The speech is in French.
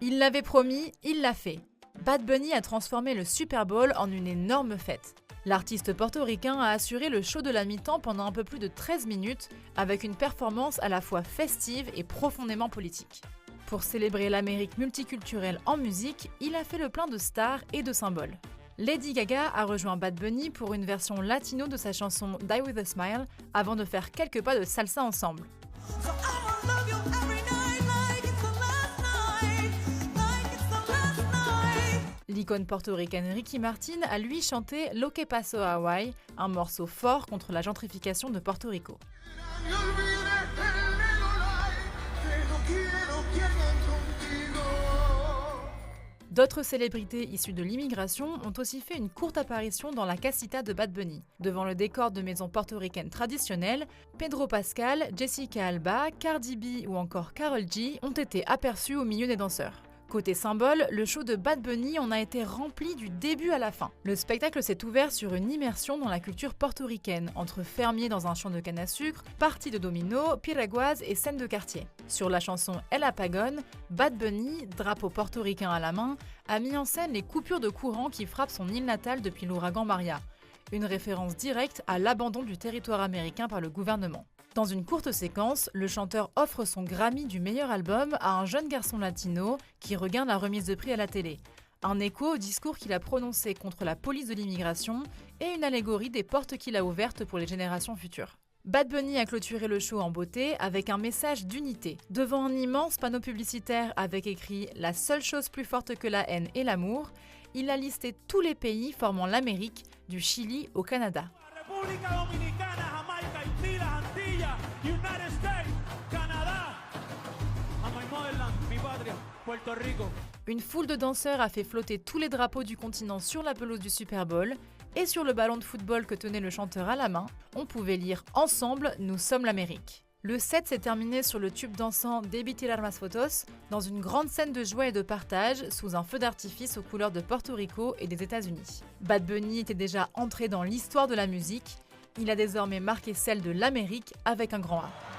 Il l'avait promis, il l'a fait. Bad Bunny a transformé le Super Bowl en une énorme fête. L'artiste portoricain a assuré le show de la mi-temps pendant un peu plus de 13 minutes, avec une performance à la fois festive et profondément politique. Pour célébrer l'Amérique multiculturelle en musique, il a fait le plein de stars et de symboles. Lady Gaga a rejoint Bad Bunny pour une version latino de sa chanson Die With A Smile, avant de faire quelques pas de salsa ensemble. L'icône portoricaine Ricky Martin a lui chanté Lo que pasó a Hawaii, un morceau fort contre la gentrification de Porto Rico. D'autres célébrités issues de l'immigration ont aussi fait une courte apparition dans la casita de Bad Bunny. Devant le décor de maisons portoricaines traditionnelles, Pedro Pascal, Jessica Alba, Cardi B ou encore Karol G ont été aperçus au milieu des danseurs. Côté symbole, le show de Bad Bunny en a été rempli du début à la fin. Le spectacle s'est ouvert sur une immersion dans la culture portoricaine, entre fermiers dans un champ de canne à sucre, parties de domino, piraguas et scènes de quartier. Sur la chanson El Apagón, Bad Bunny, drapeau portoricain à la main, a mis en scène les coupures de courant qui frappent son île natale depuis l'ouragan Maria. Une référence directe à l'abandon du territoire américain par le gouvernement. Dans une courte séquence, le chanteur offre son Grammy du meilleur album à un jeune garçon latino qui regarde la remise de prix à la télé. Un écho au discours qu'il a prononcé contre la police de l'immigration et une allégorie des portes qu'il a ouvertes pour les générations futures. Bad Bunny a clôturé le show en beauté avec un message d'unité. Devant un immense panneau publicitaire avec écrit « La seule chose plus forte que la haine et l'amour », il a listé tous les pays formant l'Amérique, du Chili au Canada. Une foule de danseurs a fait flotter tous les drapeaux du continent sur la pelouse du Super Bowl et sur le ballon de football que tenait le chanteur à la main, on pouvait lire « Ensemble, nous sommes l'Amérique ». Le set s'est terminé sur le tube dansant Debí tirar más fotos, dans une grande scène de joie et de partage sous un feu d'artifice aux couleurs de Porto Rico et des États-Unis. Bad Bunny était déjà entré dans l'histoire de la musique, il a désormais marqué celle de l'Amérique avec un grand A.